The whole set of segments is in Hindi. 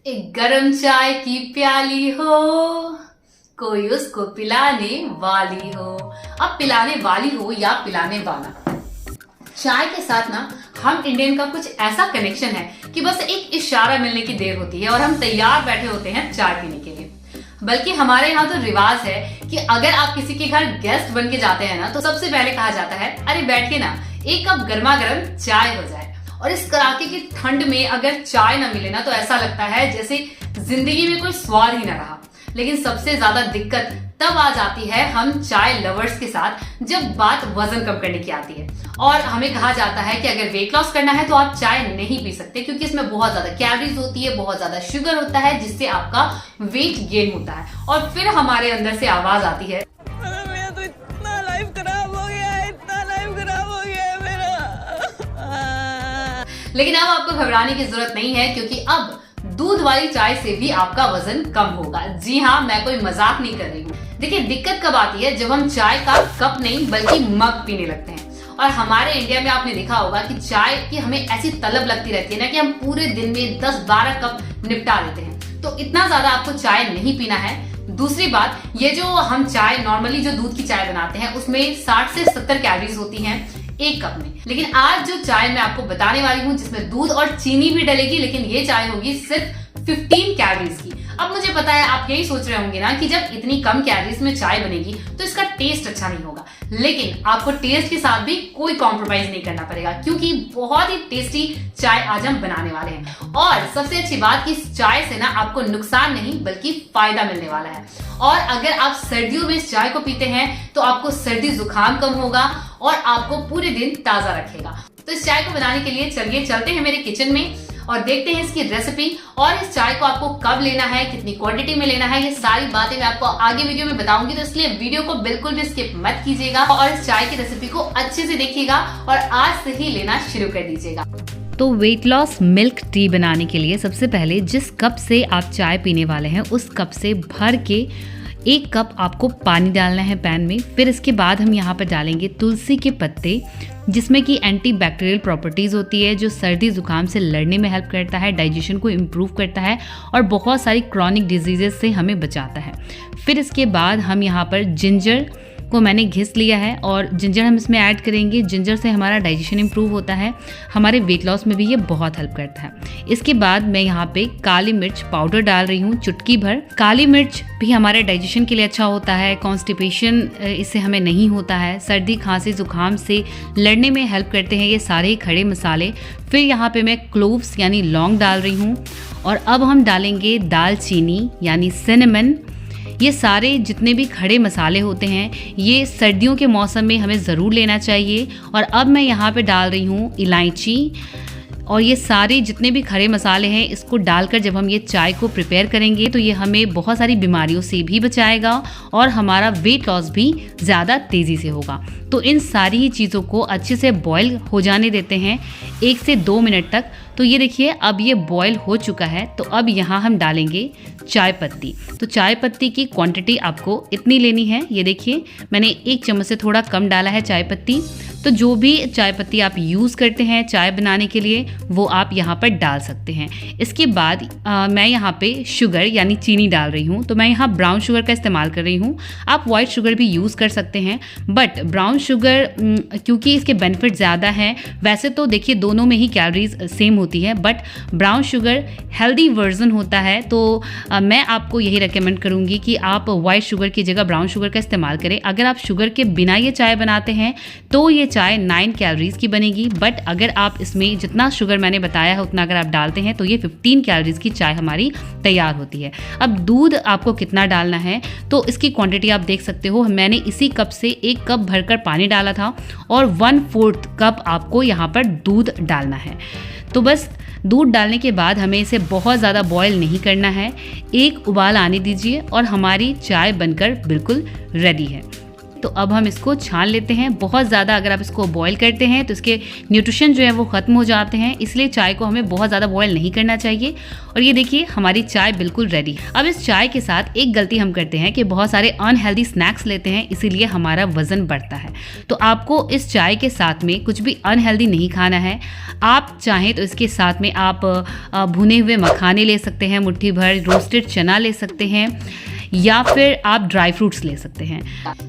एक गरम चाय की प्याली हो, कोई उसको पिलाने वाली हो। अब पिलाने वाली हो या पिलाने वाला, चाय के साथ ना हम इंडियन का कुछ ऐसा कनेक्शन है कि बस एक इशारा मिलने की देर होती है और हम तैयार बैठे होते हैं चाय पीने के लिए। बल्कि हमारे यहाँ तो रिवाज है कि अगर आप किसी के घर गेस्ट बन के जाते हैं ना, तो सबसे पहले कहा जाता है, अरे बैठ के ना एक कप गर्मा गर्म चाय हो जाए। और इस कड़ाके की ठंड में अगर चाय ना मिले ना, तो ऐसा लगता है जैसे जिंदगी में कोई स्वाद ही ना रहा। लेकिन सबसे ज्यादा दिक्कत तब आ जाती है हम चाय लवर्स के साथ, जब बात वजन कम करने की आती है। और हमें कहा जाता है कि अगर वेट लॉस करना है तो आप चाय नहीं पी सकते, क्योंकि इसमें बहुत ज्यादा कैलोरीज होती है, बहुत ज्यादा शुगर होता है, जिससे आपका वेट गेन होता है। और फिर हमारे अंदर से आवाज आती है, मेरा तो इतना लाइफ खराब हो गया है, इतना लाइफ खराब हो गया है मेरा। लेकिन अब आपको घबराने की जरूरत नहीं है, क्योंकि अब दूध वाली चाय से भी आपका वजन कम होगा। जी हाँ, मैं कोई मजाक नहीं कर रही हूँ। देखिए, दिक्कत कब आती है, जब हम चाय का कप नहीं बल्कि मग पीने लगते हैं। और हमारे इंडिया में आपने देखा होगा कि चाय की हमें ऐसी तलब लगती रहती है ना, कि हम पूरे दिन में 10-12 कप निपटा लेते हैं। तो इतना ज्यादा आपको चाय नहीं पीना है। दूसरी बात, ये जो हम चाय नॉर्मली जो दूध की चाय बनाते हैं, उसमें 60 से 70 कैलोरीज होती हैं एक कप में। लेकिन आज जो चाय मैं आपको बताने वाली हूँ, जिसमें दूध और चीनी भी डलेगी, लेकिन ये चाय होगी सिर्फ 15 कैलोरीज की। अब मुझे पता है आप यही सोच रहे होंगे ना कि जब इतनी कम कैलोरीज में चाय बनेगी तो इसका टेस्ट अच्छा नहीं होगा। लेकिन आपको टेस्ट के साथ भी कोई कॉम्प्रोमाइज नहीं करना पड़ेगा, क्योंकि बहुत ही टेस्टी चाय आज हम बनाने वाले हैं। और सबसे अच्छी बात कि इस चाय से ना आपको नुकसान नहीं बल्कि फायदा मिलने वाला है। और अगर आप सर्दियों में इस चाय को पीते हैं तो आपको सर्दी जुकाम कम होगा और आपको पूरे दिन ताजा रखेगा। तो इस चाय को बनाने के लिए चलिए चलते हैं मेरे किचन में और देखते हैं इसकी रेसिपी। और इस चाय को आपको कब लेना है, कितनी क्वांटिटी में लेना है, ये सारी बातें मैं आपको आगे वीडियो में बताऊंगी। तो इसलिए वीडियो को बिल्कुल भी स्किप मत कीजिएगा और इस चाय की रेसिपी को अच्छे से देखिएगा और आज से ही लेना शुरू कर दीजिएगा। तो वेट लॉस मिल्क टी बनाने के लिए सबसे पहले जिस कप से आप चाय पीने वाले हैं, उस कप से भर के 1 कप आपको पानी डालना है पैन में। फिर इसके बाद हम यहाँ पर डालेंगे तुलसी के पत्ते, जिसमें कि एंटी बैक्टीरियल प्रॉपर्टीज़ होती है, जो सर्दी ज़ुकाम से लड़ने में हेल्प करता है, डाइजेशन को इम्प्रूव करता है और बहुत सारी क्रॉनिक डिजीज़ से हमें बचाता है। फिर इसके बाद हम यहाँ पर जिंजर को मैंने घिस लिया है और जिंजर हम इसमें ऐड करेंगे। जिंजर से हमारा डाइजेशन इंप्रूव होता है, हमारे वेट लॉस में भी ये बहुत हेल्प करता है। इसके बाद मैं यहाँ पे काली मिर्च पाउडर डाल रही हूँ, चुटकी भर। काली मिर्च भी हमारे डाइजेशन के लिए अच्छा होता है, कॉन्स्टिपेशन इससे हमें नहीं होता है, सर्दी खांसी जुकाम से लड़ने में हेल्प करते हैं ये सारे खड़े मसाले। फिर यहाँ पे मैं क्लोव्स यानी लौंग डाल रही हूँ और अब हम डालेंगे दालचीनी यानी सिनेमन। ये सारे जितने भी खड़े मसाले होते हैं, ये सर्दियों के मौसम में हमें ज़रूर लेना चाहिए। और अब मैं यहाँ पे डाल रही हूँ इलायची। और ये सारे जितने भी खड़े मसाले हैं, इसको डालकर जब हम ये चाय को प्रिपेयर करेंगे तो ये हमें बहुत सारी बीमारियों से भी बचाएगा और हमारा वेट लॉस भी ज़्यादा तेज़ी से होगा। तो इन सारी ही चीज़ों को अच्छे से बॉईल हो जाने देते हैं 1 से 2 मिनट तक। तो ये देखिए, अब ये बॉईल हो चुका है। तो अब यहाँ हम डालेंगे चाय पत्ती। तो चाय पत्ती की क्वांटिटी आपको इतनी लेनी है। ये देखिए, मैंने 1 चम्मच से थोड़ा कम डाला है चाय पत्ती। तो जो भी चाय पत्ती आप यूज़ करते हैं चाय बनाने के लिए, वो आप यहाँ पर डाल सकते हैं। इसके बाद मैं यहाँ पे शुगर यानी चीनी डाल रही हूँ। तो मैं यहाँ ब्राउन शुगर का इस्तेमाल कर रही हूँ, आप वाइट शुगर भी यूज़ कर सकते हैं। बट ब्राउन शुगर क्योंकि इसके बेनिफिट ज़्यादा हैं। वैसे तो देखिए दोनों में ही कैलोरीज सेम होती है, but brown sugar healthy version होता है। तो मैं आपको यही रेकमेंड करूँगी कि आप वाइट शुगर की जगह ब्राउन शुगर का इस्तेमाल करें। अगर आप शुगर के बिना ये चाय बनाते हैं तो ये चाय 9 कैलोरीज की बनेगी। बट अगर आप इसमें जितना शुगर मैंने बताया है उतना अगर आप डालते हैं तो ये 15 कैलोरीज की चाय हमारी तैयार होती है। अब दूध आपको कितना डालना है, तो इसकी क्वांटिटी आप देख सकते हो। मैंने इसी कप से 1 कप भरकर पानी डाला था और 1/4 कप आपको यहाँ पर दूध डालना है। तो बस दूध डालने के बाद हमें इसे बहुत ज़्यादा बॉयल नहीं करना है, एक उबाल आने दीजिए और हमारी चाय बनकर बिल्कुल रेडी है। तो अब हम इसको छान लेते हैं। बहुत ज़्यादा अगर आप इसको बॉईल करते हैं तो इसके न्यूट्रिशन जो है वो ख़त्म हो जाते हैं, इसलिए चाय को हमें बहुत ज़्यादा बॉईल नहीं करना चाहिए। और ये देखिए हमारी चाय बिल्कुल रेडी। अब इस चाय के साथ एक गलती हम करते हैं कि बहुत सारे अनहेल्दी स्नैक्स लेते हैं, इसीलिए हमारा वज़न बढ़ता है। तो आपको इस चाय के साथ में कुछ भी अनहेल्दी नहीं खाना है। आप चाहें तो इसके साथ में आप भुने हुए मखाने ले सकते हैं, मुट्ठी भर रोस्टेड चना ले सकते हैं, या फिर आप ड्राई फ्रूट्स ले सकते हैं।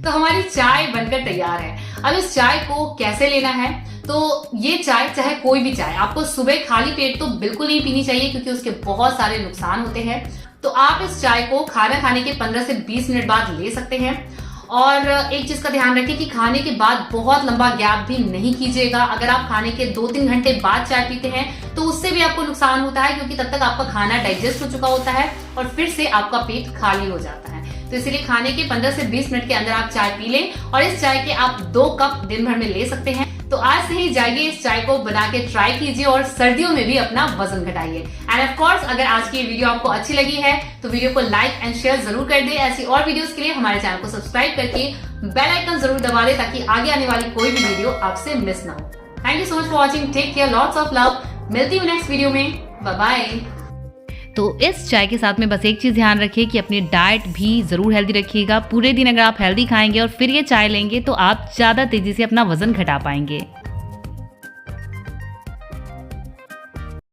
तो हमारी चाय बनकर तैयार है। अब इस चाय को कैसे लेना है, तो ये चाय चाहे कोई भी चाय आपको सुबह खाली पेट तो बिल्कुल नहीं पीनी चाहिए, क्योंकि उसके बहुत सारे नुकसान होते हैं। तो आप इस चाय को खाना खाने के 15 से 20 मिनट बाद ले सकते हैं। और एक चीज का ध्यान रखिए कि खाने के बाद बहुत लंबा गैप भी नहीं कीजिएगा। अगर आप खाने के 2-3 घंटे बाद चाय पीते हैं तो उससे भी आपको नुकसान होता है, क्योंकि तब तक आपका खाना डाइजेस्ट हो चुका होता है और फिर से आपका पेट खाली हो जाता है। तो इसीलिए खाने के 15 से 20 मिनट के अंदर आप चाय पी लें, और इस चाय के आप 2 कप दिन भर में ले सकते हैं। तो आज से ही जाइए, इस चाय को बना के ट्राई कीजिए और सर्दियों में भी अपना वजन घटाइए। एंड ऑफ कोर्स अगर आज की वीडियो आपको अच्छी लगी है तो वीडियो को लाइक एंड शेयर जरूर कर दें। ऐसी और वीडियोस के लिए हमारे चैनल को सब्सक्राइब करके बेल आइकन जरूर दबा दें, ताकि आगे आने वाली कोई भी वीडियो आपसे मिस ना हो। Thank you so much for watching. Take care, lots of love. मिलती हूँ नेक्स्ट वीडियो में। Bye bye. तो इस चाय के साथ में बस एक चीज़ ध्यान रखिए कि अपनी डाइट भी ज़रूर हेल्दी रखिएगा। पूरे दिन अगर आप हेल्दी खाएंगे और फिर ये चाय लेंगे तो आप ज़्यादा तेज़ी से अपना वज़न घटा पाएंगे।